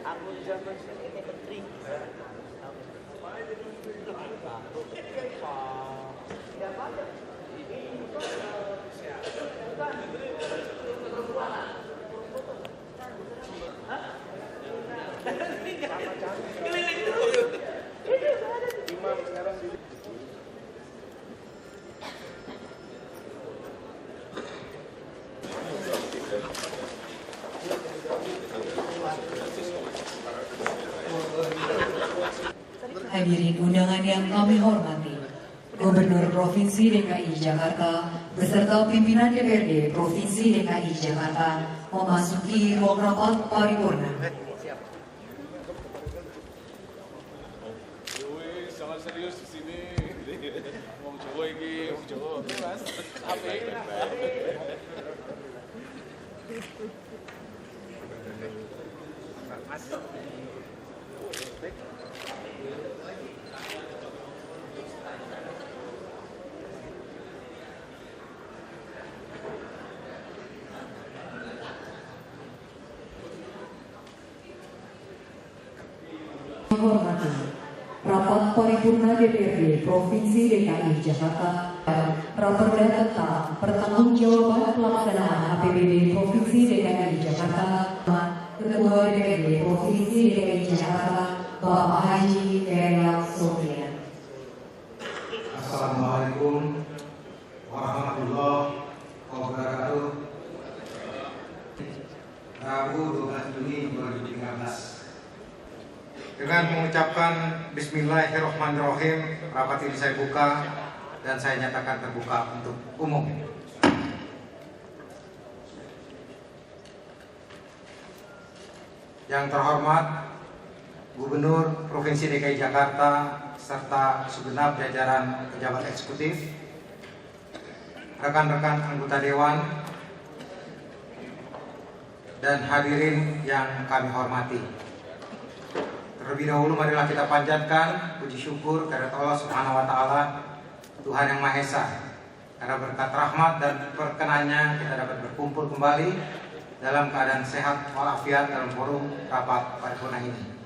Aku zaman ini menteri. Keliling terus. Imam sekarang di Hadirin undangan yang kami hormati, Gubernur Provinsi DKI Jakarta beserta pimpinan DPRD Provinsi DKI Jakarta memasuki ruang rapat paripurna. Sangat serius di sini. Mau Jawa ini, mau Jawa, Mas. Apa? Menghormati rapat paripurna DPRD Provinsi DKI Jakarta Raperda tentang pertanggungjawaban pelaksanaan APBD Provinsi DKI Jakarta Ketua DPRD Provinsi DKI Jakarta Bapak Haji Ferry Sofian. Assalamualaikum warahmatullahi wabarakatuh. Rabu 12 Juni 2013. Dengan mengucapkan Bismillahirrahmanirrahim, rapat ini saya buka dan saya nyatakan terbuka untuk umum. Yang terhormat Gubernur Provinsi DKI Jakarta serta segenap jajaran pejabat eksekutif, rekan-rekan anggota dewan, dan hadirin yang kami hormati. Terlebih dahulu marilah kita panjatkan puji syukur kepada Allah Subhanahu wa taala, Tuhan yang Maha Esa. Karena berkat rahmat dan perkenannya kita dapat berkumpul kembali dalam keadaan sehat walafiat dalam forum rapat paripurna ini.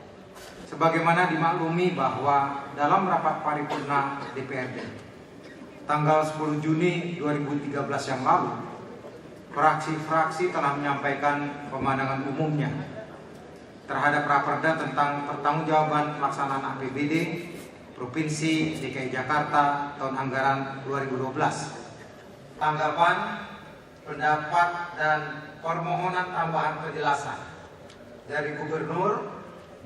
Sebagaimana dimaklumi bahwa dalam rapat paripurna DPRD tanggal 10 Juni 2013 yang lalu, fraksi-fraksi telah menyampaikan pemandangan umumnya terhadap raperda tentang pertanggungjawaban pelaksanaan APBD Provinsi DKI Jakarta tahun anggaran 2012. Tanggapan, pendapat, dan permohonan tambahan penjelasan dari Gubernur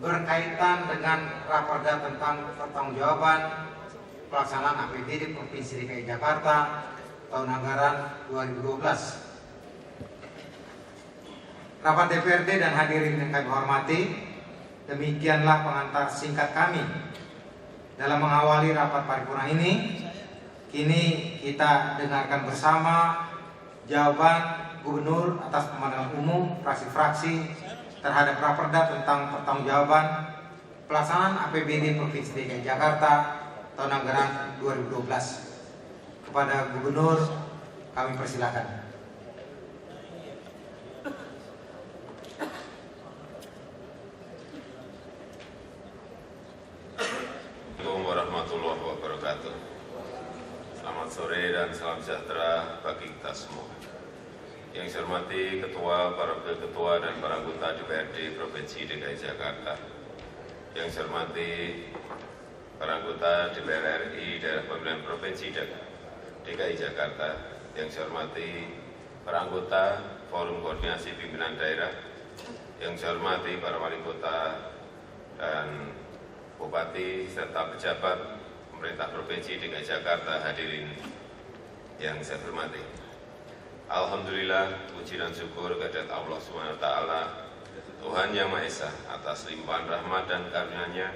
berkaitan dengan raperda tentang pertanggungjawaban pelaksanaan APBD Provinsi DKI Jakarta tahun anggaran 2012. Rapat DPRD dan hadirin yang kami hormati, demikianlah pengantar singkat kami dalam mengawali rapat paripurna ini. Kini kita dengarkan bersama jawaban Gubernur atas pemandangan umum fraksi-fraksi terhadap raperda tentang pertanggungjawaban pelaksanaan APBD Provinsi DKI Jakarta tahun anggaran 2012. Kepada Gubernur kami persilakan. Assalamualaikum warahmatullahi wabarakatuh. Selamat sore dan salam sejahtera bagi kita semua. Yang saya hormati Ketua, para Wakil Ketua, dan para anggota DPRD Provinsi DKI Jakarta. Yang saya hormati para anggota DPR RI Daerah Pemilihan Provinsi DKI Jakarta. Yang saya hormati para anggota Forum Koordinasi Pimpinan Daerah. Yang saya hormati para wali kota dan Bupati serta pejabat pemerintah Provinsi DKI Jakarta, hadirin yang saya hormati. Alhamdulillah, puji dan syukur kehadirat Allah SWT, Tuhan Yang Maha Esa, atas limpahan rahmat dan karunia-Nya,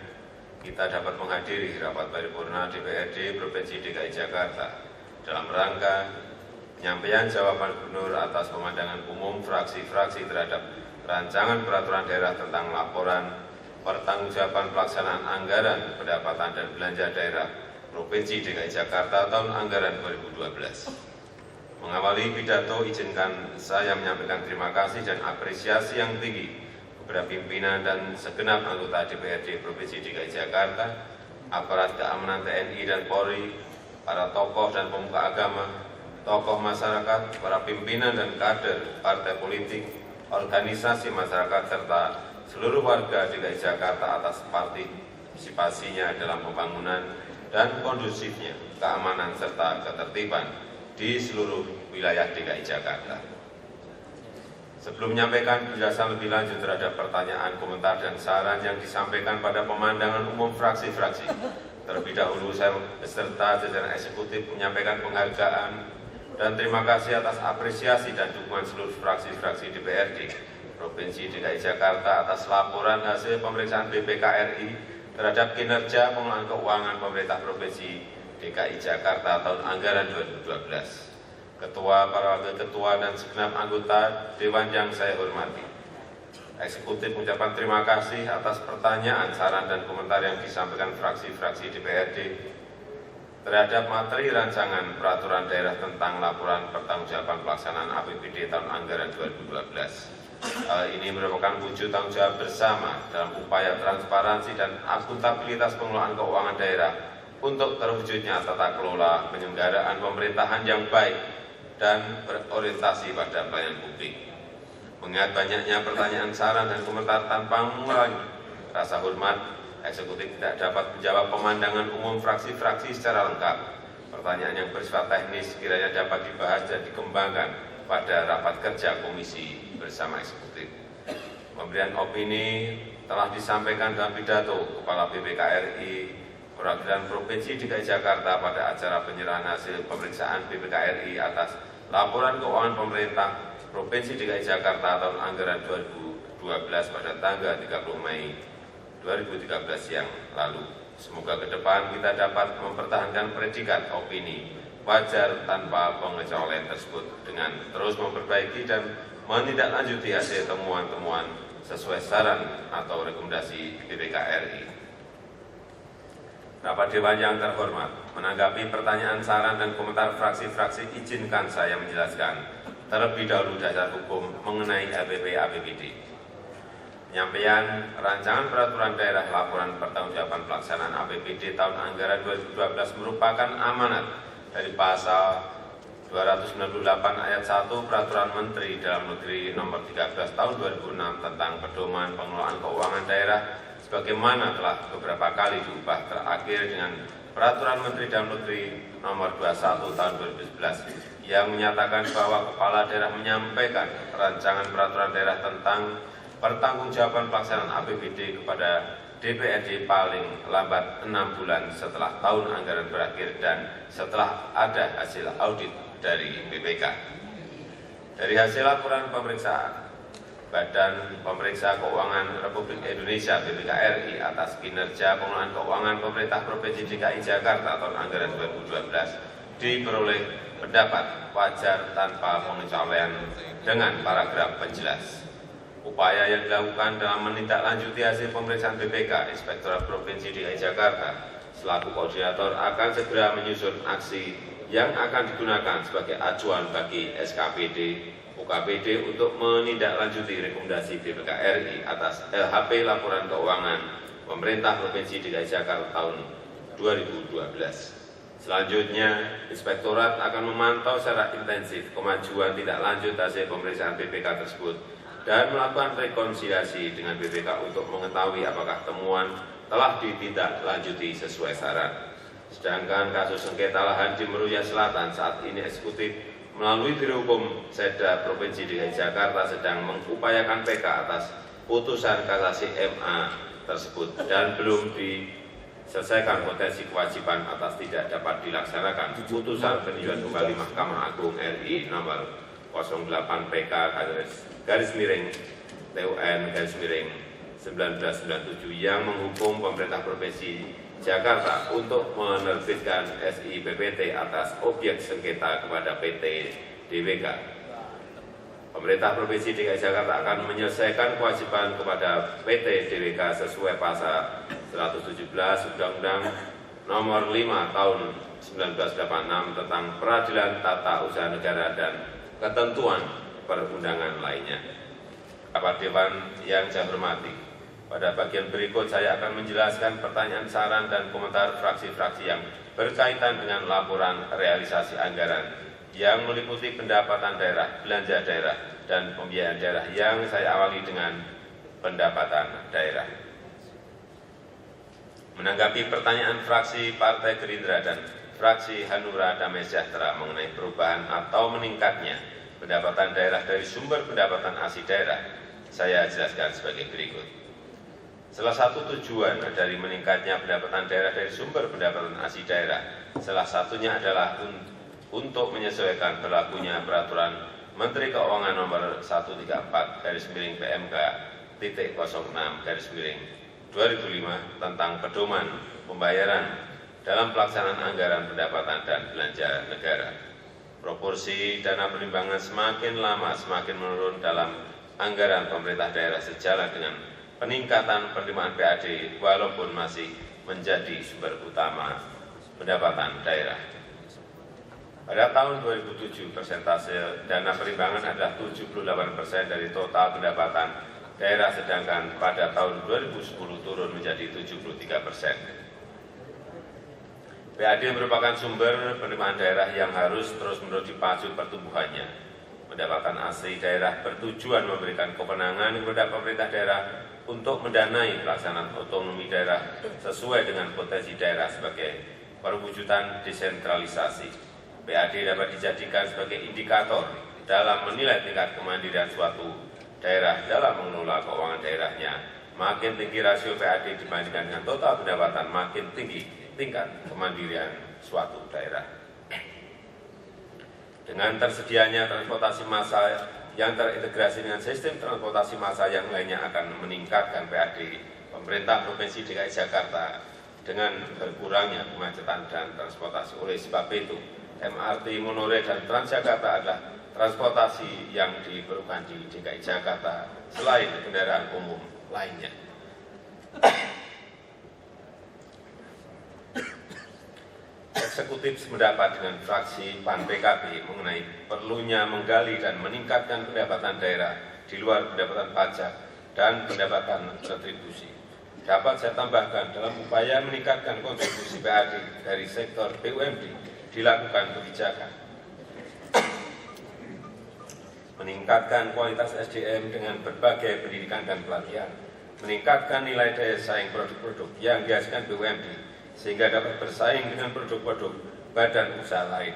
kita dapat menghadiri rapat paripurna DPRD Provinsi DKI Jakarta dalam rangka penyampaian jawaban Gubernur atas pemandangan umum fraksi-fraksi terhadap rancangan peraturan daerah tentang laporan pertanggungjawaban pelaksanaan anggaran pendapatan dan belanja daerah Provinsi DKI Jakarta tahun anggaran 2012. Mengawali pidato, izinkan saya menyampaikan terima kasih dan apresiasi yang tinggi kepada pimpinan dan segenap anggota DPRD Provinsi DKI Jakarta, aparat keamanan TNI dan Polri, para tokoh dan pemuka agama, tokoh masyarakat, para pimpinan dan kader partai politik, organisasi masyarakat, serta seluruh warga DKI Jakarta atas partisipasinya dalam pembangunan dan kondusifnya keamanan serta ketertiban di seluruh wilayah DKI Jakarta. Sebelum menyampaikan penjelasan lebih lanjut terhadap pertanyaan, komentar, dan saran yang disampaikan pada pemandangan umum fraksi-fraksi, terlebih dahulu saya beserta jajaran eksekutif menyampaikan penghargaan dan terima kasih atas apresiasi dan dukungan seluruh fraksi-fraksi DPRD Provinsi DKI Jakarta atas laporan hasil pemeriksaan BPK RI terhadap kinerja pengelolaan keuangan pemerintah Provinsi DKI Jakarta tahun anggaran 2012. Ketua, para wakil ketua, dan segenap anggota Dewan yang saya hormati, eksekutif mengucapkan terima kasih atas pertanyaan, saran, dan komentar yang disampaikan fraksi-fraksi DPRD terhadap materi rancangan peraturan daerah tentang laporan pertanggungjawaban pelaksanaan APBD tahun anggaran 2012. Hal ini merupakan wujud tanggung jawab bersama dalam upaya transparansi dan akuntabilitas pengelolaan keuangan daerah untuk terwujudnya tata kelola penyelenggaraan pemerintahan yang baik dan berorientasi pada pelayanan publik. Mengingat banyaknya pertanyaan, saran, dan komentar tanpa mengurangi rasa hormat, eksekutif tidak dapat menjawab pemandangan umum fraksi-fraksi secara lengkap. Pertanyaan yang bersifat teknis kiranya dapat dibahas dan dikembangkan pada rapat kerja komisi bersama eksekutif. Pemberian opini telah disampaikan dalam pidato Kepala BPK RI Perwakilan Provinsi DKI Jakarta pada acara penyerahan hasil pemeriksaan BPK RI atas laporan keuangan pemerintah Provinsi DKI Jakarta tahun anggaran 2012 pada tanggal 30 Mei 2013 yang lalu. Semoga ke depan kita dapat mempertahankan predikat opini wajar tanpa pengecualian tersebut dengan terus memperbaiki dan menindaklanjuti hasil temuan-temuan sesuai saran atau rekomendasi BPK RI. Rapat Dewan yang terhormat, menanggapi pertanyaan, saran, dan komentar fraksi-fraksi, izinkan saya menjelaskan terlebih dahulu dasar hukum mengenai APBD. Penyampaian rancangan peraturan daerah laporan pertanggungjawaban pelaksanaan APBD tahun anggaran 2012 merupakan amanat dari pasal 298 ayat 1 Peraturan Menteri Dalam Negeri Nomor 13 Tahun 2006 tentang pedoman pengelolaan keuangan daerah, sebagaimana telah beberapa kali diubah terakhir dengan Peraturan Menteri Dalam Negeri Nomor 21 Tahun 2011 yang menyatakan bahwa kepala daerah menyampaikan rancangan peraturan daerah tentang pertanggungjawaban pelaksanaan APBD kepada DPRD paling lambat 6 bulan setelah tahun anggaran berakhir dan setelah ada hasil audit dari BPK. Dari hasil laporan pemeriksaan Badan Pemeriksa Keuangan Republik Indonesia BPK RI atas kinerja pengelolaan keuangan pemerintah Provinsi DKI Jakarta tahun anggaran 2012 diperoleh pendapat wajar tanpa pengecualian dengan paragraf penjelas. Upaya yang dilakukan dalam menindaklanjuti hasil pemeriksaan BPK, Inspektorat Provinsi DKI Jakarta selaku koordinator akan segera menyusun aksi yang akan digunakan sebagai acuan bagi SKPD, UKPD untuk menindaklanjuti rekomendasi BPK RI atas LHP Laporan Keuangan Pemerintah Provinsi DKI Jakarta tahun 2012. Selanjutnya, Inspektorat akan memantau secara intensif kemajuan tindak lanjut hasil pemeriksaan BPK tersebut dan melakukan rekonsiliasi dengan BPK untuk mengetahui apakah temuan telah ditindaklanjuti sesuai saran. Sedangkan kasus sengketa lahan di Meruya Selatan saat ini eksekutif melalui Biro Hukum Seda Provinsi DKI Jakarta sedang mengupayakan PK atas putusan kasasi MA tersebut dan belum diselesaikan potensi kewajiban atas tidak dapat dilaksanakan putusan peninjauan kembali Mahkamah Agung RI nomor 08 PK garis miring TUN garis miring 1997 yang menghukum pemerintah Provinsi Jakarta untuk menerbitkan SIPPT atas objek sengketa kepada PT DWK. Pemerintah Provinsi DKI Jakarta akan menyelesaikan kewajiban kepada PT DWK sesuai pasal 117 Undang-Undang Nomor 5 Tahun 1986 tentang Peradilan Tata Usaha Negara dan ketentuan perundangan lainnya. Bapak Dewan yang saya hormati, pada bagian berikut saya akan menjelaskan pertanyaan, saran, dan komentar fraksi-fraksi yang berkaitan dengan laporan realisasi anggaran yang meliputi pendapatan daerah, belanja daerah, dan pembiayaan daerah yang saya awali dengan pendapatan daerah. Menanggapi pertanyaan fraksi Partai Gerindra dan fraksi Hanura Damai Sejahtera mengenai perubahan atau meningkatnya pendapatan daerah dari sumber pendapatan asli daerah, saya jelaskan sebagai berikut. Salah satu tujuan dari meningkatnya pendapatan daerah dari sumber pendapatan asli daerah, salah satunya adalah untuk menyesuaikan berlakunya peraturan Menteri Keuangan nomor 134/PMK.06/2005 tentang pedoman pembayaran dalam pelaksanaan anggaran pendapatan dan belanja negara. Proporsi dana penimbangan semakin lama semakin menurun dalam anggaran pemerintah daerah sejalan dengan peningkatan penerimaan PAD walaupun masih menjadi sumber utama pendapatan daerah. Pada tahun 2007, persentase dana penimbangan adalah 78% dari total pendapatan daerah, sedangkan pada tahun 2010 turun menjadi 73%. PAD merupakan sumber penerimaan daerah yang harus terus-menerus dipacu pertumbuhannya. Pendapatan asli daerah bertujuan memberikan kewenangan kepada pemerintah daerah untuk mendanai pelaksanaan otonomi daerah sesuai dengan potensi daerah sebagai perwujudan desentralisasi. PAD dapat dijadikan sebagai indikator dalam menilai tingkat kemandirian suatu daerah dalam mengelola keuangan daerahnya. Makin tinggi rasio PAD dibandingkan dengan total pendapatan, makin tinggi tingkat kemandirian suatu daerah. Dengan tersedianya transportasi massal yang terintegrasi dengan sistem transportasi massal yang lainnya akan meningkatkan PAD pemerintah Provinsi DKI Jakarta dengan berkurangnya kemacetan dan transportasi. Oleh sebab itu, MRT, monorail, dan Transjakarta adalah transportasi yang diperlukan di DKI Jakarta selain kendaraan umum lainnya. Eksekutif sependapat dengan fraksi PAN PKB mengenai perlunya menggali dan meningkatkan pendapatan daerah di luar pendapatan pajak dan pendapatan retribusi. Dapat saya tambahkan, dalam upaya meningkatkan kontribusi PAD dari sektor BUMD, dilakukan kebijakan meningkatkan kualitas SDM dengan berbagai pendidikan dan pelatihan, meningkatkan nilai daya saing produk-produk yang dihasilkan BUMD sehingga dapat bersaing dengan produk-produk badan usaha lain,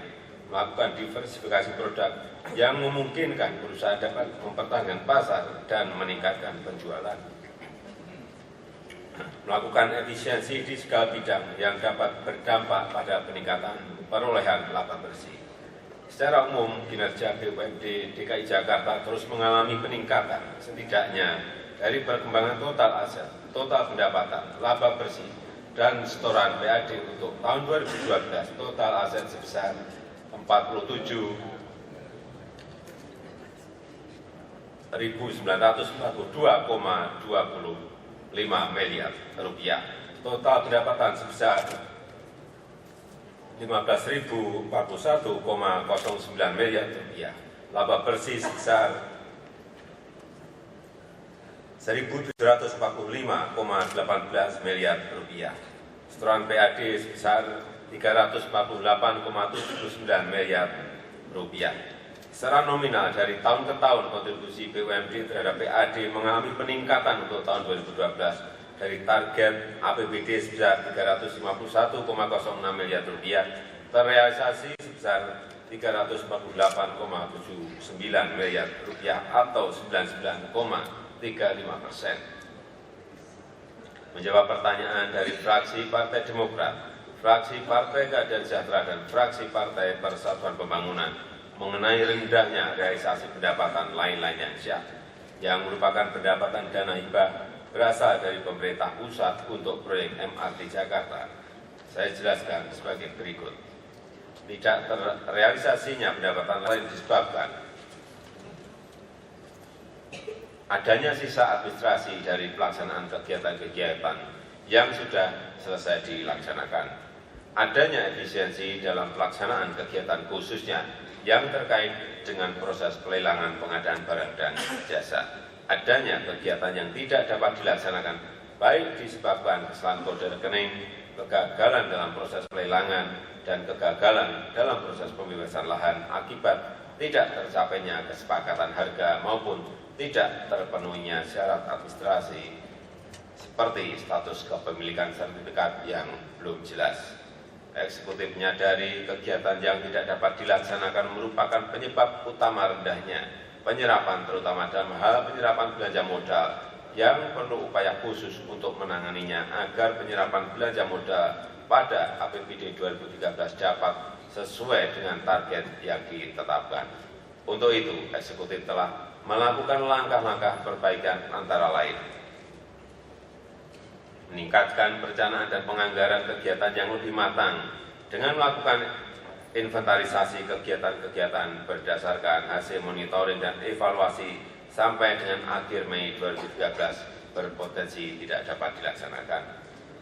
melakukan diversifikasi produk yang memungkinkan perusahaan dapat mempertahankan pasar dan meningkatkan penjualan, melakukan efisiensi di segala bidang yang dapat berdampak pada peningkatan perolehan laba bersih. Secara umum, kinerja BUMD DKI Jakarta terus mengalami peningkatan, setidaknya dari perkembangan total aset, total pendapatan, laba bersih, dan setoran PAD untuk tahun 2012, total aset sebesar 47.942,25 miliar rupiah, total pendapatan sebesar 15.041,09 miliar rupiah, laba bersih sebesar 1.745,18 miliar rupiah, setoran PAD sebesar 348,79 miliar rupiah. Secara nominal dari tahun ke tahun kontribusi BUMD terhadap PAD mengalami peningkatan untuk tahun 2012 dari target APBD sebesar 351,06 miliar rupiah terrealisasi sebesar 348,79 miliar rupiah atau 99,35%. Menjawab pertanyaan dari fraksi Partai Demokrat, fraksi Partai Keadilan Sejahtera, dan fraksi Partai Persatuan Pembangunan mengenai rendahnya realisasi pendapatan lain-lainnya yang merupakan pendapatan dana hibah berasal dari pemerintah pusat untuk proyek MRT Jakarta. Saya jelaskan sebagai berikut. Tidak terrealisasinya pendapatan lain disebabkan adanya sisa administrasi dari pelaksanaan kegiatan-kegiatan yang sudah selesai dilaksanakan. adanya efisiensi dalam pelaksanaan kegiatan khususnya yang terkait dengan proses pelelangan pengadaan barang dan jasa. Adanya kegiatan yang tidak dapat dilaksanakan baik disebabkan kesalahan kode rekening, kegagalan dalam proses pelelangan, dan kegagalan dalam proses pembebasan lahan akibat tidak tercapainya kesepakatan harga maupun tidak terpenuhinya syarat administrasi seperti status kepemilikan sertifikat yang belum jelas. Eksekutif menyadari kegiatan yang tidak dapat dilaksanakan merupakan penyebab utama rendahnya penyerapan, terutama dalam hal penyerapan belanja modal, yang perlu upaya khusus untuk menanganinya agar penyerapan belanja modal pada APBD 2013 dapat sesuai dengan target yang ditetapkan. Untuk itu, eksekutif telah melakukan langkah-langkah perbaikan antara lain: meningkatkan perencanaan dan penganggaran kegiatan yang lebih matang dengan melakukan inventarisasi kegiatan-kegiatan berdasarkan hasil monitoring dan evaluasi sampai dengan akhir Mei 2013 berpotensi tidak dapat dilaksanakan.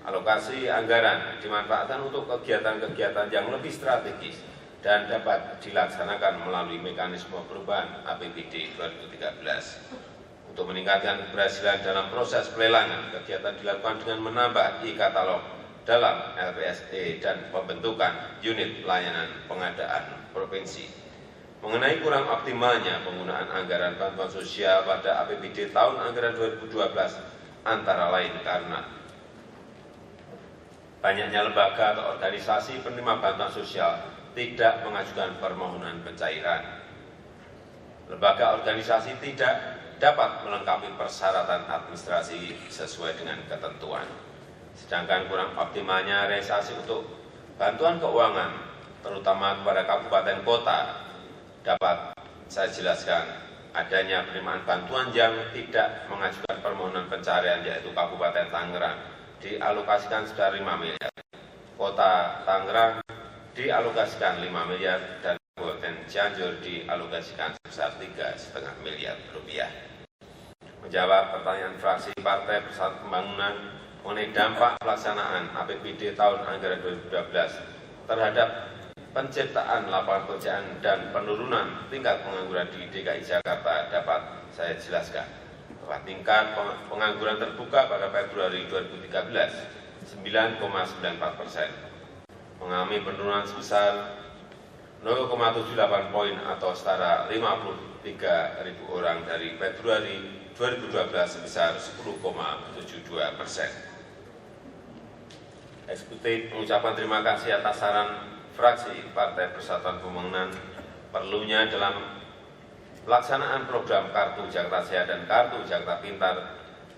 Alokasi anggaran dimanfaatkan untuk kegiatan-kegiatan yang lebih strategis dan dapat dilaksanakan melalui mekanisme perubahan APBD 2013. Untuk meningkatkan keberhasilan dalam proses pelelangan, kegiatan dilakukan dengan menambah e-katalog dalam LPSE dan pembentukan unit pelayanan pengadaan provinsi. Mengenai kurang optimalnya penggunaan anggaran bantuan sosial pada APBD tahun anggaran 2012, antara lain karena banyaknya lembaga atau organisasi penerima bantuan sosial tidak mengajukan permohonan pencairan. Lembaga organisasi tidak dapat melengkapi persyaratan administrasi sesuai dengan ketentuan. Sedangkan kurang optimalnya realisasi untuk bantuan keuangan, terutama kepada kabupaten kota, dapat saya jelaskan adanya penerimaan bantuan yang tidak mengajukan permohonan pencarian, yaitu Kabupaten Tangerang dialokasikan sudah 5 miliar, Kota Tangerang dialokasikan 5 miliar, dan Kabupaten Cianjur dialokasikan sebesar 3,5 miliar rupiah. Menjawab pertanyaan fraksi Partai Persatuan Pembangunan mengenai dampak pelaksanaan APBD tahun anggaran 2012 terhadap penciptaan lapangan pekerjaan dan penurunan tingkat pengangguran di DKI Jakarta, dapat saya jelaskan bahwa tingkat pengangguran terbuka pada Februari 2013 9,94%, mengalami penurunan sebesar 0,78 poin atau setara 53.000 orang dari Februari 2012 sebesar 10,72%. Eksekutif mengucapkan terima kasih atas saran fraksi Partai Persatuan Pembangunan perlunya dalam pelaksanaan program Kartu Jakarta Sehat dan Kartu Jakarta Pintar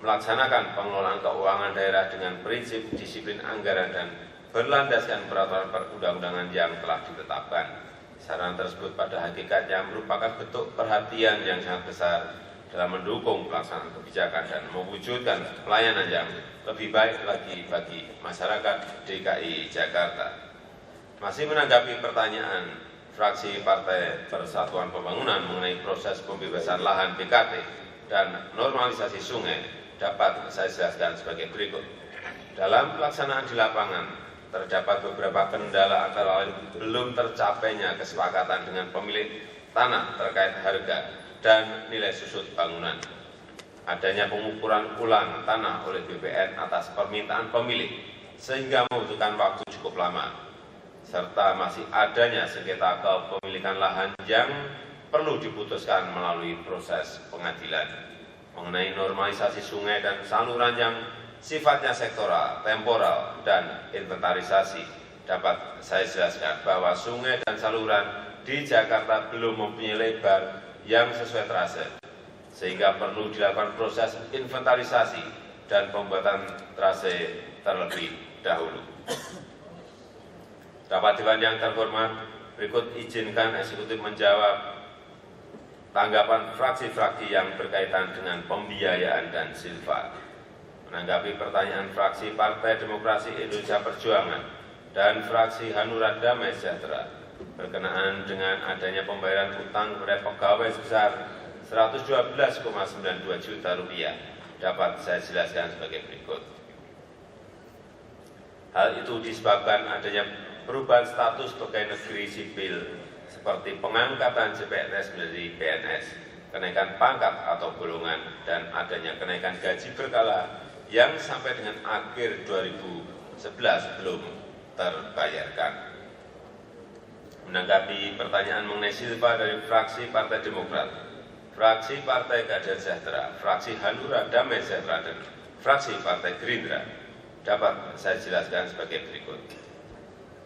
melaksanakan pengelolaan keuangan daerah dengan prinsip disiplin anggaran dan berlandaskan peraturan perundang-undangan yang telah ditetapkan. Saran tersebut pada hakikatnya merupakan bentuk perhatian yang sangat besar dalam mendukung pelaksanaan kebijakan dan mewujudkan pelayanan yang lebih baik lagi bagi masyarakat DKI Jakarta. Masih menanggapi pertanyaan fraksi Partai Persatuan Pembangunan mengenai proses pembebasan lahan BKT dan normalisasi sungai, dapat saya jelaskan sebagai berikut. Dalam pelaksanaan di lapangan, terdapat beberapa kendala antara lain belum tercapainya kesepakatan dengan pemilik tanah terkait harga dan nilai susut bangunan, adanya pengukuran ulang tanah oleh BPN atas permintaan pemilik sehingga membutuhkan waktu cukup lama, serta masih adanya sengketa kepemilikan lahan yang perlu diputuskan melalui proses pengadilan. Mengenai normalisasi sungai dan saluran yang sifatnya sektoral, temporal, dan inventarisasi, dapat saya jelaskan bahwa sungai dan saluran di Jakarta belum mempunyai lebar yang sesuai trase, sehingga perlu dilakukan proses inventarisasi dan pembuatan trase terlebih dahulu. Rapat Dewan yang terhormat, berikut izinkan eksekutif menjawab tanggapan fraksi-fraksi yang berkaitan dengan pembiayaan dan silva. Menanggapi pertanyaan fraksi Partai Demokrasi Indonesia Perjuangan dan fraksi Hanura Damai Sejahtera berkenaan dengan adanya pembayaran utang kepada pegawai sebesar 112,92 juta rupiah, dapat saya jelaskan sebagai berikut. Hal itu disebabkan adanya perubahan status pegawai negeri sipil seperti pengangkatan CPNS menjadi PNS, kenaikan pangkat atau golongan, dan adanya kenaikan gaji berkala yang sampai dengan akhir 2011 belum terbayarkan. Menanggapi pertanyaan mengenai Silva dari fraksi Partai Demokrat, fraksi Partai Keadilan Sejahtera, fraksi Hanura Damai Sejahtera, dan fraksi Partai Gerindra, dapat saya jelaskan sebagai berikut.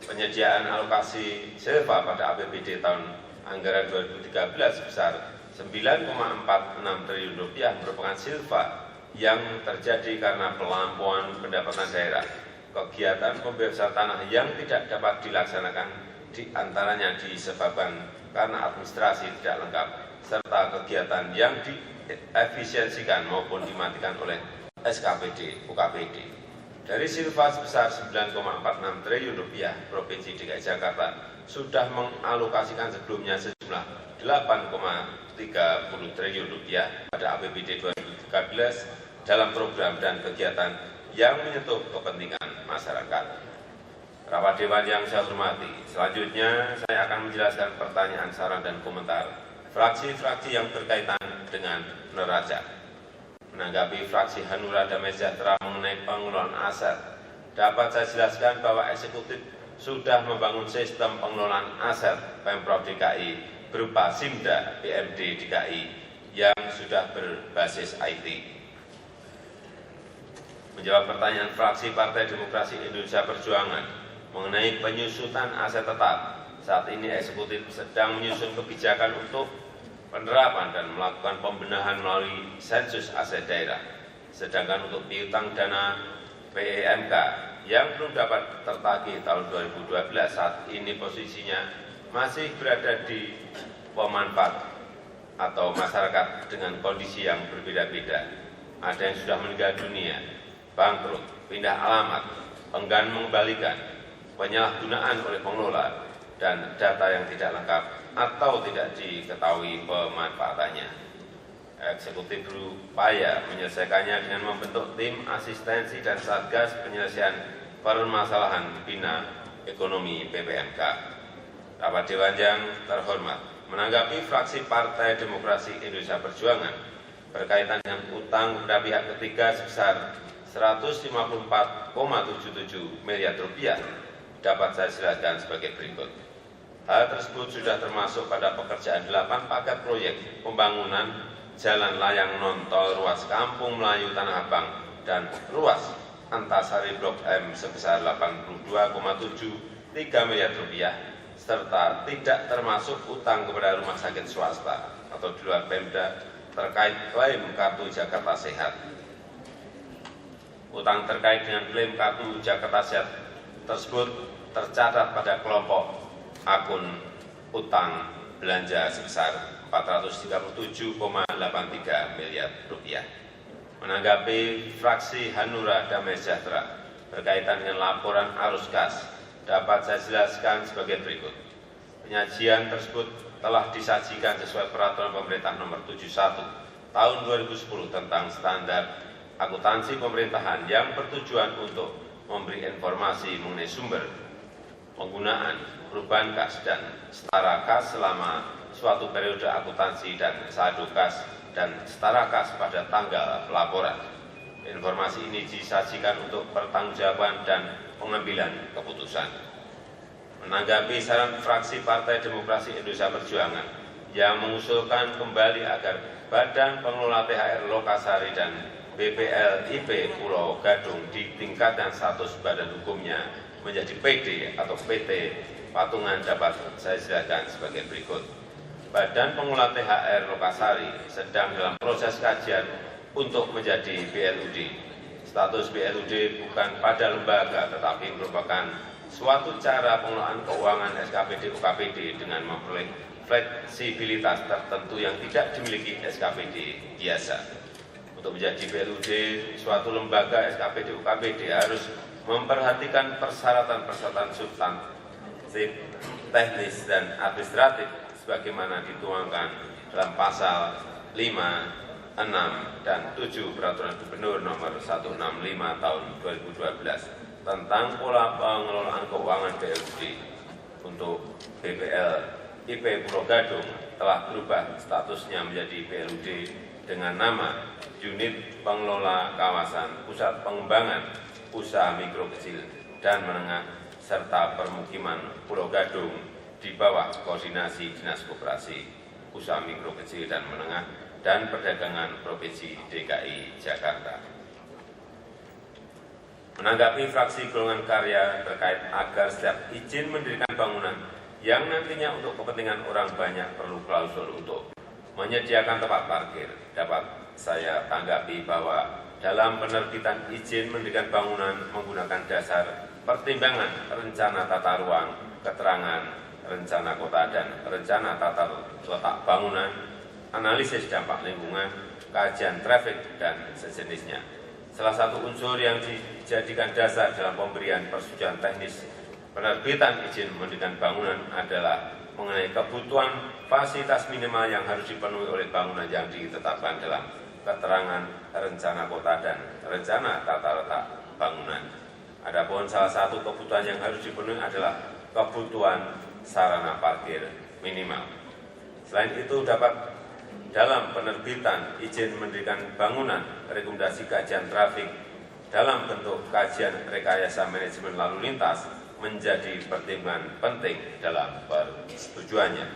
Penyediaan alokasi Silva pada APBD tahun anggaran 2013 sebesar 9,46 triliun rupiah merupakan Silva yang terjadi karena pelampauan pendapatan daerah, kegiatan pembebasan tanah yang tidak dapat dilaksanakan di antaranya disebabkan karena administrasi tidak lengkap, serta kegiatan yang diefisiensikan maupun dimatikan oleh SKPD, UKPD. Dari Silva sebesar 9,46 triliun rupiah, Provinsi DKI Jakarta sudah mengalokasikan sebelumnya sejumlah 8,30 triliun rupiah pada APBD 2013 dalam program dan kegiatan yang menyentuh kepentingan masyarakat. Rapat Dewan yang saya hormati, selanjutnya saya akan menjelaskan pertanyaan, saran, dan komentar fraksi-fraksi yang berkaitan dengan neraca. Menanggapi fraksi Hanura Damai Sejahtera mengenai pengelolaan aset, dapat saya jelaskan bahwa eksekutif sudah membangun sistem pengelolaan aset Pemprov DKI berupa SIMDA PMD DKI yang sudah berbasis IT. Menjawab pertanyaan fraksi Partai Demokrasi Indonesia Perjuangan mengenai penyusutan aset tetap, saat ini eksekutif sedang menyusun kebijakan untuk penerapan dan melakukan pembenahan melalui sensus aset daerah. Sedangkan untuk piutang dana PEMK yang belum dapat tertagih tahun 2012 saat ini posisinya masih berada di pemanfaat atau masyarakat dengan kondisi yang berbeda-beda. Ada yang sudah meninggal dunia, bangkrut, pindah alamat, enggan mengembalikan, penyalahgunaan oleh pengelola, dan data yang tidak lengkap atau tidak diketahui pemanfaatannya. Eksekutif berupaya menyelesaikannya dengan membentuk tim asistensi dan satgas penyelesaian permasalahan bina ekonomi PPMK. Rapat Dewan yang terhormat, menanggapi fraksi Partai Demokrasi Indonesia Perjuangan berkaitan dengan utang kepada pihak ketiga sebesar 154,77 miliar rupiah, dapat saya jelaskan sebagai berikut. Hal tersebut sudah termasuk pada pekerjaan 8 paket proyek pembangunan jalan layang non-tol ruas Kampung Melayu Tanah Abang dan ruas Antasari Blok M sebesar 82,73 miliar rupiah, serta tidak termasuk utang kepada rumah sakit swasta atau di luar Pemda terkait klaim Kartu Jakarta Sehat. Utang terkait dengan klaim Kartu Jakarta Sehat tersebut tercatat pada kelompok akun utang belanja sebesar 437,83 miliar rupiah. Menanggapi fraksi Hanura Damai Sejahtera berkaitan dengan laporan arus kas, dapat saya jelaskan sebagai berikut. Penyajian tersebut telah disajikan sesuai peraturan pemerintah nomor 71 tahun 2010 tentang standar akuntansi pemerintahan yang bertujuan untuk memberi informasi mengenai sumber, penggunaan, perubahan kas, dan setara kas selama suatu periode akuntansi dan saldo kas dan setara kas pada tanggal pelaporan. Informasi ini disajikan untuk pertanggungjawaban dan pengambilan keputusan. Menanggapi saran fraksi Partai Demokrasi Indonesia Perjuangan yang mengusulkan kembali agar Badan Pengelola THR Lokasari dan BPLIP Pulau Gadung ditingkatkan status badan hukumnya menjadi PD atau PT Patungan, dapat saya jelaskan sebagai berikut. Badan Pengelola THR Lokasari sedang dalam proses kajian untuk menjadi BLUD. Status BLUD bukan pada lembaga tetapi merupakan suatu cara pengelolaan keuangan SKPD UKPD dengan memperoleh fleksibilitas tertentu yang tidak dimiliki SKPD biasa. Untuk menjadi BLUD, suatu lembaga SKPD UKPD harus memperhatikan persyaratan-persyaratan substantif, teknis, dan administratif sebagaimana dituangkan dalam pasal 5, 6, dan 7 Peraturan Gubernur Nomor 165 Tahun 2012 tentang pola pengelolaan keuangan BLUD untuk BPL IP Pulau Gadung telah berubah statusnya menjadi BLUD dengan nama Unit Pengelola Kawasan Pusat Pengembangan Usaha Mikro Kecil dan Menengah serta Permukiman Pulau Gadung di bawah koordinasi Dinas Koperasi, Usaha Mikro Kecil dan Menengah dan Perdagangan Provinsi DKI Jakarta. Menanggapi fraksi golongan karya terkait agar setiap izin mendirikan bangunan yang nantinya untuk kepentingan orang banyak perlu klausul untuk menyediakan tempat parkir, dapat saya tanggapi bahwa dalam penerbitan izin mendirikan bangunan menggunakan dasar pertimbangan rencana tata ruang, keterangan rencana kota dan rencana tata letak bangunan, analisis dampak lingkungan, kajian trafik, dan sejenisnya. Salah satu unsur yang dijadikan dasar dalam pemberian persetujuan teknis penerbitan izin mendirikan bangunan adalah mengenai kebutuhan fasilitas minimal yang harus dipenuhi oleh bangunan yang ditetapkan dalam keterangan rencana kota dan rencana tata letak bangunan. Adapun salah satu kebutuhan yang harus dipenuhi adalah kebutuhan sarana parkir minimal. Selain itu dapat dalam penerbitan izin mendirikan bangunan rekomendasi kajian trafik dalam bentuk kajian rekayasa manajemen lalu lintas menjadi pertimbangan penting dalam persetujuannya.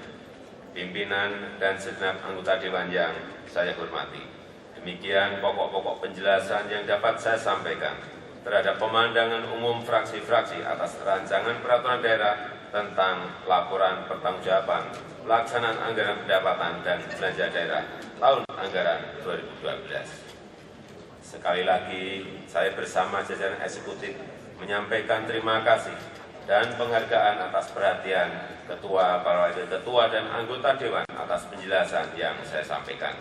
Pimpinan dan segenap anggota Dewan yang saya hormati, demikian pokok-pokok penjelasan yang dapat saya sampaikan terhadap pemandangan umum fraksi-fraksi atas rancangan peraturan daerah tentang laporan pertanggungjawaban pelaksanaan anggaran pendapatan dan belanja daerah tahun anggaran 2012. Sekali lagi, saya bersama jajaran eksekutif menyampaikan terima kasih dan penghargaan atas perhatian Ketua, para Wakil Ketua, dan anggota Dewan atas penjelasan yang saya sampaikan.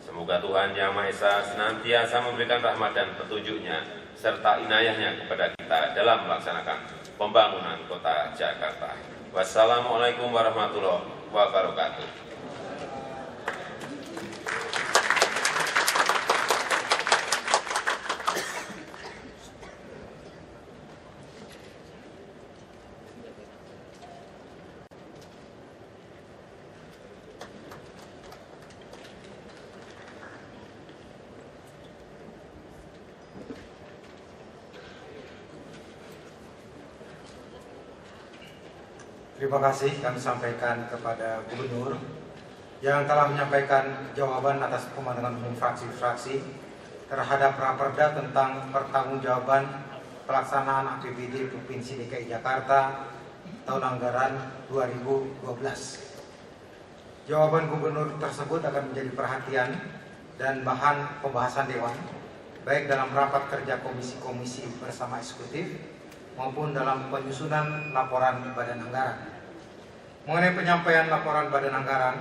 Semoga Tuhan Yang Maha Esa senantiasa memberikan rahmat dan petunjuknya serta inayahnya kepada kita dalam melaksanakan pembangunan kota Jakarta. Wassalamualaikum warahmatullahi wabarakatuh. Terima kasih kami sampaikan kepada Gubernur yang telah menyampaikan jawaban atas pemandangan umum fraksi-fraksi terhadap Raperda tentang pertanggungjawaban pelaksanaan APBD Provinsi DKI Jakarta tahun anggaran 2012. Jawaban Gubernur tersebut akan menjadi perhatian dan bahan pembahasan Dewan, baik dalam rapat kerja komisi-komisi bersama eksekutif maupun dalam penyusunan laporan Badan Anggaran. Mengenai penyampaian laporan Badan Anggaran,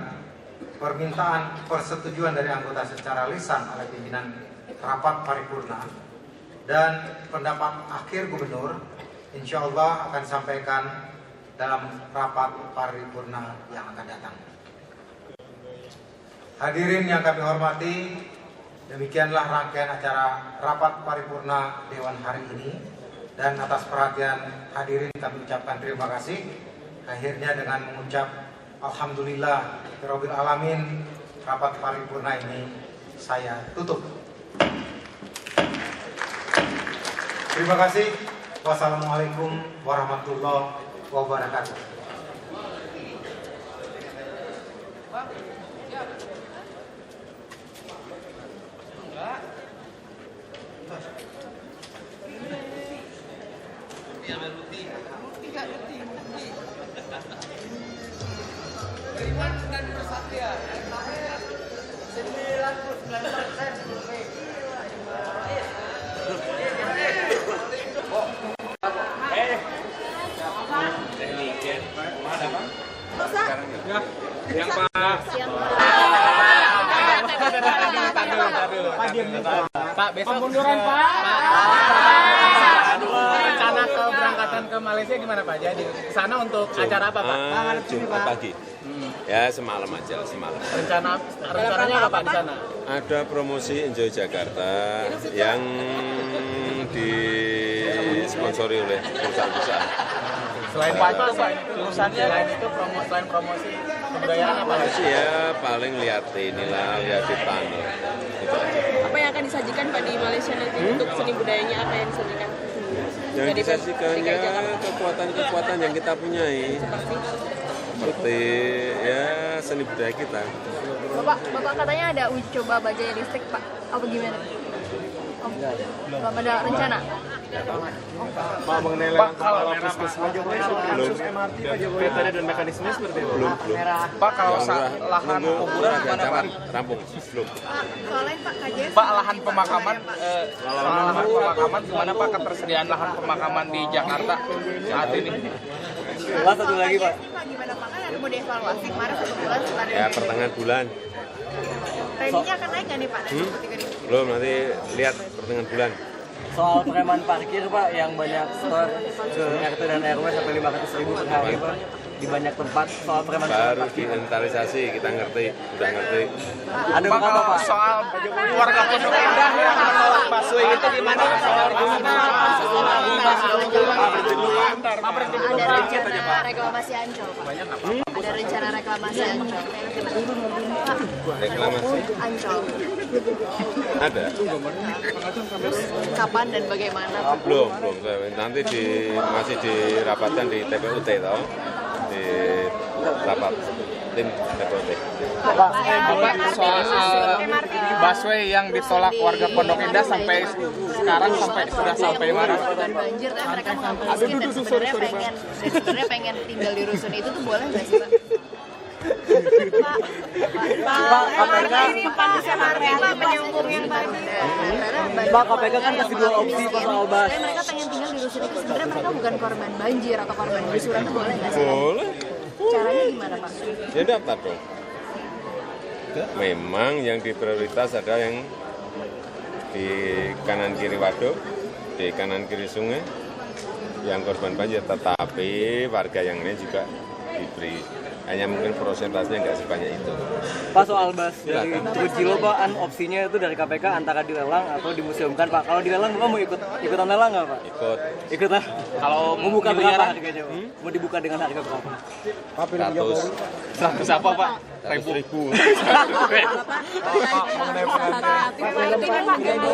permintaan persetujuan dari anggota secara lisan oleh pimpinan rapat paripurna dan pendapat akhir Gubernur insya Allah akan sampaikan dalam rapat paripurna yang akan datang. Hadirin yang kami hormati, demikianlah rangkaian acara rapat paripurna Dewan hari ini, dan atas perhatian hadirin kami ucapkan terima kasih. Akhirnya dengan mengucap Alhamdulillah Rabbil Alamin, rapat paripurna ini saya tutup. Terima kasih. Wassalamualaikum warahmatullahi wabarakatuh. Pak, besok munduran Pak. Rencana keberangkatan ke Malaysia gimana Pak? Jadi ke sana untuk acara apa Pak? Jumat pagi. Ya semalam aja, semalam. Rencananya apa Pak di sana? Ada promosi Enjoy Jakarta yang disponsori oleh perusahaan-perusahaan. Selain Pak itu selain promosi kebudayaan apa lagi? Ya paling lihat inilah, lihat di panel. Gitu aja. Apa yang akan disajikan Pak di Malaysia nanti untuk seni budayanya, apa yang disajikan? Yang disajikannya kekuatan-kekuatan yang kita punyai. Seperti ya seni budaya kita. Bapak katanya ada uji coba bajai listrik Pak, apa gimana? Belum ada rencana? Pak, mengenai kalau Pak Jokowi kasus MRT, Pak Jokowi tadi dan mekanisme seperti itu. Belum. Pak kalau lahan kuburan gimana Pak? Rampung, belum. Soalnya Pak KJS Pak lahan pemakaman gimana Pak ketersediaan lahan pemakaman di Jakarta saat ini? Pak, satu lagi Pak. Gimana Pak, kan ada mau dievaluasi kemarin 1 bulan setelah Ya pertengahan bulan. Preminya akan naik nggak nih Pak? Belum, nanti lihat pertengahan bulan. Soal preman parkir Pak yang banyak store ke RT dan RW sampai 500.000 per hari Pak di banyak tempat, soal preman Baru diinventarisasi, kita ngerti, udah ngerti. ada berapa Pak? Soal warga Pondok Indah yang menolak busway itu gimana? Ada rencana reklamasi Ancol Pak. Ada rencana reklamasi Ancol. Reklamasi Ancol. ada? Terus kapan dan bagaimana Pak? Belum. Nanti masih dirapatkan di TPUT toh, di rapat tim TPUT. Bapak soal busway yang ditolak warga Pondok Indah sampai sekarang sudah sampai mana? Korban banjir kan mereka mengambil miskin dan sebenarnya pengen tinggal di rusun itu tuh boleh nggak sih Pak? Pak, KPK ini panasnya hari Pak menyambung yang tadi. Pak, KPK kan kasih 2 opsi Pak soal bas. Mereka pengen tinggal di rusun itu sebenarnya mereka bukan korban banjir atau korban gusuran itu boleh nggak sih? Boleh. Caranya gimana Pak? Ya daftar dong. Memang yang diprioritas adalah yang di kanan kiri waduk, di kanan kiri sungai, yang korban banjir. Tetapi warga yang ini juga diberi, hanya mungkin prosentasenya nggak sebanyak itu. Pak, soal bas dari Bujilo Pak, opsinya itu dari KPK antara dilelang atau dimuseumkan Pak. Kalau dilelang Bapak mau ikutan lelang nggak Pak? Ikut lah. Kalau Mau buka berapa harganya Pak? Mau dibuka dengan harga berapa? 100 apa Pak? 100.000.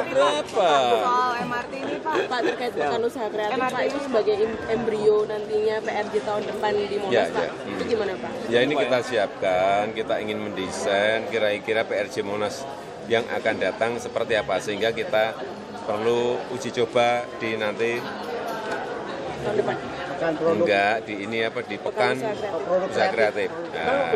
Berapa? Soal MRT ini Pak terkait pekan usaha kreatif Pak itu sebagai embrio nantinya PRJ tahun depan di Monas Pak. Itu gimana Pak? Ya ini kita siapkan, kita ingin mendesain kira-kira PRJ Monas yang akan datang seperti apa, sehingga kita perlu uji coba di nanti Tahun depan. enggak di ini apa di pekan usaha kreatif. Nah,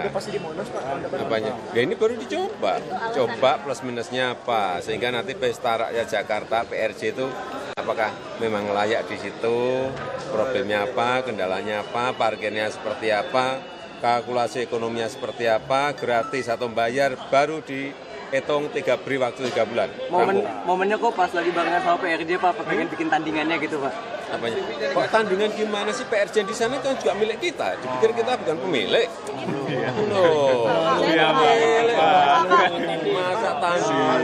apanya? Ya ini baru dicoba, coba plus minusnya apa, sehingga nanti Pesta Rakyat Jakarta PRJ itu apakah memang layak di situ, problemnya apa, kendalanya apa, parkirnya seperti apa, kalkulasi ekonominya seperti apa, gratis atau bayar, baru dihitung beri waktu 3 bulan. Momennya kok pas lagi barengan sama PRJ Pak, pengen bikin tandingannya gitu Pak. Apanya? Kok tandingan gimana sih, PRJ di sana kan juga milik kita. Dipikir kita bukan pemilik. Loh, pemilik. Masa tandingan?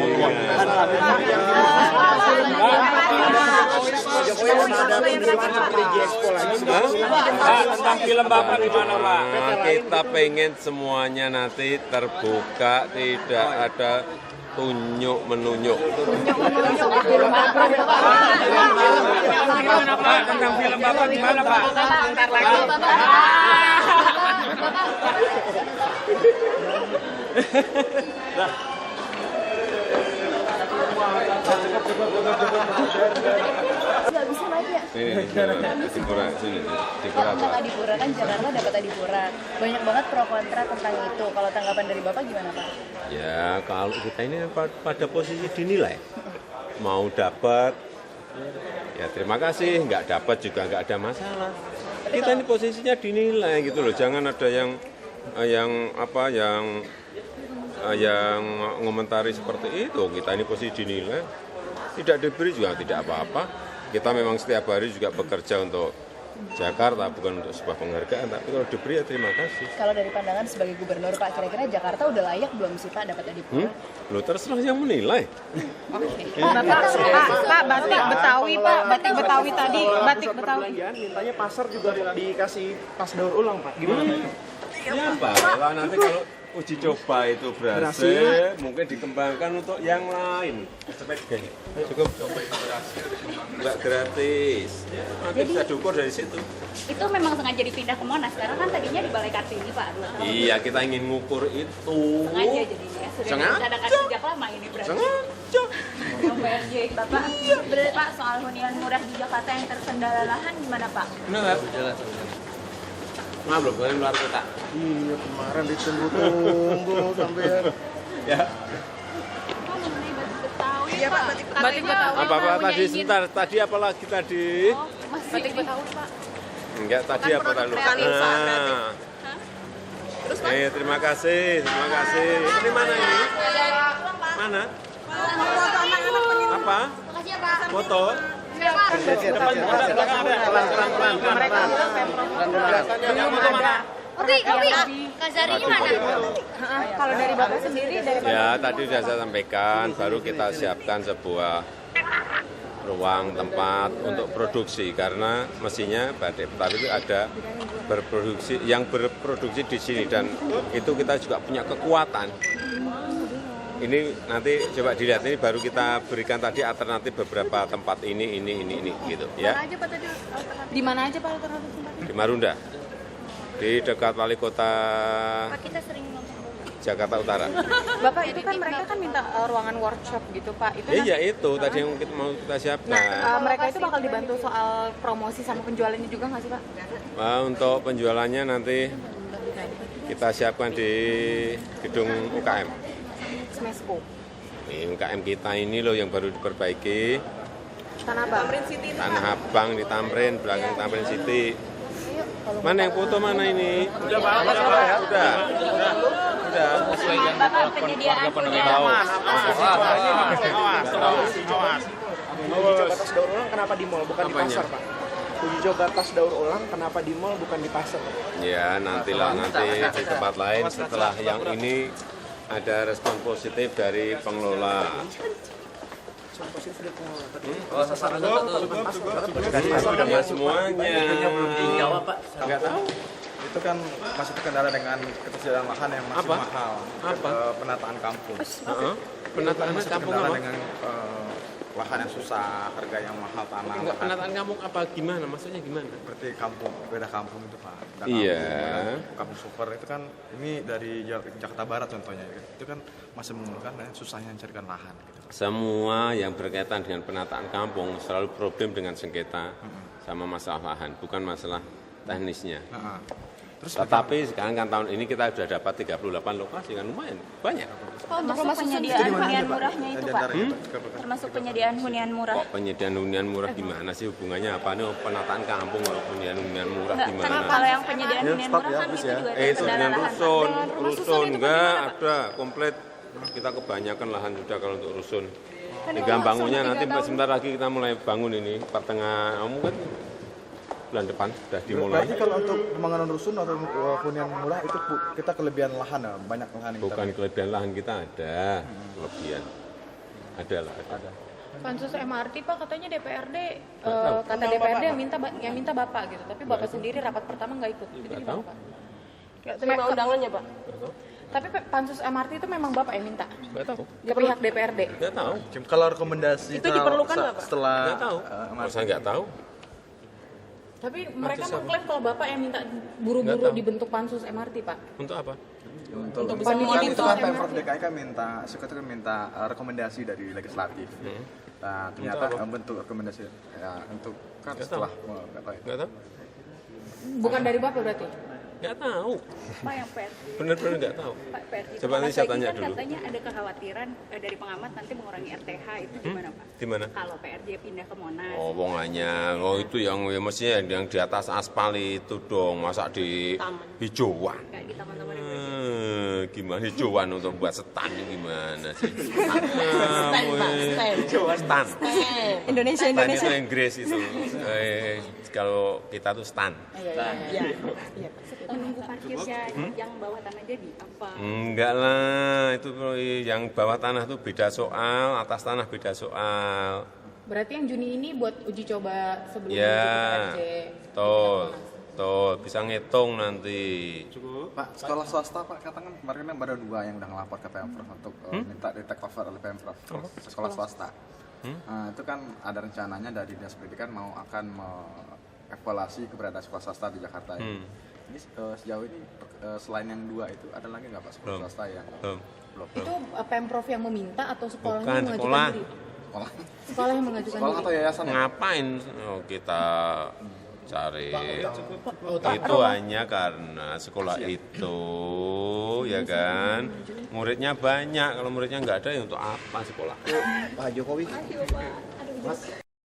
Tentang film Bapak gimana Pak? Nah, kita pengen semuanya nanti terbuka, tidak ada tunjuk-menunjuk. Tentang film Bapak gimana Pak? Nggak bisa naik ya? Ini Adipura, sini. Adipura apa? Tentang Adipura kan Jakarta dapat Adipura. Banyak banget pro kontra tentang itu. Kalau tanggapan dari Bapak gimana Pak? Ya kalau kita ini pada posisi dinilai, mau dapat, ya terima kasih, nggak dapat juga nggak ada masalah. Kita ini posisinya dinilai gitu loh, jangan ada yang ngomentari seperti itu. Kita ini posisi dinilai, tidak diberi juga tidak apa-apa. Kita memang setiap hari juga bekerja untuk Jakarta, bukan untuk sebuah penghargaan, tapi kalau diberi ya terima kasih. Kalau dari pandangan sebagai gubernur Pak, kira-kira Jakarta udah layak belum sih Pak dapat adipura? Loh, terserah yang menilai. Pak, batik Betawi Pak, batik Betawi tadi, batik Betawi. Mintanya pasar juga dikasih pas daur ulang Pak, gimana Pak? Ya Pak, kalau nanti kalau uji coba itu berhasil, mungkin dikembangkan untuk yang lain. Cukup nggak gratis. Nanti bisa diukur dari situ. Itu memang sengaja dipindah ke Monas, karena kan tadinya di Balai Kartini Pak. Iya, kita ingin ngukur itu. Sengaja jadinya, sudah direncanakan sejak lama ini berarti. Sengaja. PRJ, Bapak, berarti Pak soal hunian murah di Jakarta yang terkendala lahan gimana Pak? Benar. Maaf loh, kalian luar kota. Iya, kemarin ditunggu-tunggu sampai Ya. Pak mengenai batik Betawi, Iya Pak, batik Betawi. Apa tadi sebentar? Tadi apa lagi tadi? Batik Betawi Pak. Enggak, tadi Kan apa tadi? produk kreatif, Pak, berarti. Terus Pak? Terima kasih, terima kasih. Ini mana ini? Mana? Apa? Makasih ya Pak. Foto? Oke, Kak Zari mana? Kalau dari Bapak sendiri, dari Ya, tadi sudah saya sampaikan, baru kita siapkan sebuah ruang tempat untuk produksi, karena mestinya batik Betawi itu ada berproduksi di sini, dan itu kita juga punya kekuatan. Ini nanti coba dilihat, ini baru kita berikan tadi alternatif beberapa tempat ini gitu ya. Di mana aja Pak alternatif tempatnya? Di Marunda, di dekat wali kota Pak, kita sering ngomong. Jakarta Utara. Bapak itu kan mereka kan minta ruangan workshop gitu Pak. Itu Iya itu tadi yang mau kita siapkan. mereka itu bakal dibantu soal promosi sama penjualannya juga nggak sih Pak? Untuk penjualannya nanti kita siapkan di gedung UKM. Smesco. Ini UKM kita ini loh yang baru diperbaiki. Tanah Abang. Tanah Abang di Tamrin, belakang Tamrin City. Mana yang foto mana ini? Udah. Bapak penyediaan hunian. Uji coba tas daur ulang kenapa di mall bukan di pasar Pak? Uji coba tas daur ulang kenapa di mall bukan di pasar? Ya nanti di tempat lain setelah yang ini ada respon positif dari pengelola. Sudah semuanya. Belum dijawab Pak. Nggak tahu. Itu kan masih terkendala dengan ketersediaan lahan yang masih mahal. Penataan kampung. Penataan kampung apa? Dengan lahan yang susah, harga yang mahal tanah. Enggak, penataan kampung apa gimana? Maksudnya gimana? Seperti kampung, beda kampung itu Pak. Iya. Kampung super itu kan ini dari Jakarta Barat contohnya. Itu kan masih mengeluhkan dan susahnya mencarikan lahan. Gitu. Semua yang berkaitan dengan penataan kampung selalu problem dengan sengketa sama masalah lahan, bukan masalah teknisnya. Terus Tetapi sekarang kan tahun ini kita sudah dapat 38 lokasi, kan lumayan banyak. Termasuk penyediaan hunian murahnya itu Pak. Termasuk penyediaan hunian murah. Kok penyediaan hunian murah gimana sih hubungannya apa nih penataan kampung kalau hunian murah Enggak, gimana? kalau yang penyediaan hunian murah kan itu juga Itu terkendala dengan lahan. rusun enggak ada komplit. Kita kebanyakan lahan sudah kalau untuk rusun. Tinggal bangunnya nanti sebentar lagi kita mulai bangun ini pertengahan mungkin bulan depan sudah dimulai. Berarti kalau untuk pembangunan rusun atau hunian murah itu kita kelebihan lahan ya, banyak lahan yang Bukan kelebihan lahan kita ada, kelebihan. Ada lah. Pansus MRT Pak katanya DPRD kata DPRD yang minta Bapak gitu, tapi Bapak sendiri rapat pertama nggak ikut. Itu gimana Pak? Nggak terima undangannya Pak. Tapi pansus MRT itu memang Bapak yang minta? Nggak tahu. Ke pihak DPRD? Nggak tahu. Kalau rekomendasi itu diperlukan nggak Pak? Setelah Nggak tahu. Masa nggak tahu? Tapi mereka mengklaim kalau Bapak yang minta buru-buru dibentuk pansus MRT Pak. Untuk apa? Untuk bisa memonitor itu kan MRT. Pemprov DKI kan minta rekomendasi dari legislatif. Nah, ternyata bentuk rekomendasi ya untuk kan setelah Nggak tahu? Bukan dari Bapak berarti? Nggak tahu. Pak yang PRJ. Benar-benar nggak tahu. Pak PRJ. Coba nanti saya tanya kan dulu. katanya ada kekhawatiran dari pengamat nanti mengurangi RTH itu gimana Pak? Di mana? Kalau PRJ pindah ke Monas. Oh, wongannya. Oh, itu yang ya mestinya yang di atas aspal itu dong, masa di hijauan. Kayak di taman-taman yang Gimana Jowan untuk buat stand gimana sih? Stand. Indonesia. Stand itu Inggris itu. Kalau kita tuh stand. Iya. Menunggu parkirnya yang bawah tanah jadi apa? Enggak lah, itu yang bawah tanah tuh beda soal, atas tanah beda soal. Berarti yang Juni ini buat uji coba sebelum Ya, PRJ. betul, bisa ngitung nanti. Pak, sekolah swasta Pak katakan kemarin kan baru 2 yang udah ngelapor ke Pemprov untuk minta di take over oleh Pemprov sekolah swasta. Nah, itu kan ada rencananya dari Dinas Pendidikan mau akan mengevaluasi keberadaan sekolah swasta di Jakarta ini. Ini sejauh ini selain yang 2 itu ada lagi nggak Pak sekolah swasta yang belum? Itu Pemprov yang meminta atau sekolahnya Bukan, mengajukan sekolah. diri? Sekolah yang mengajukan Sekolah diri. atau yayasan? Ngapain kita cari itu hanya karena sekolah itu ya kan muridnya banyak, kalau muridnya nggak ada ya untuk apa sekolah? Pak Jokowi. Mas.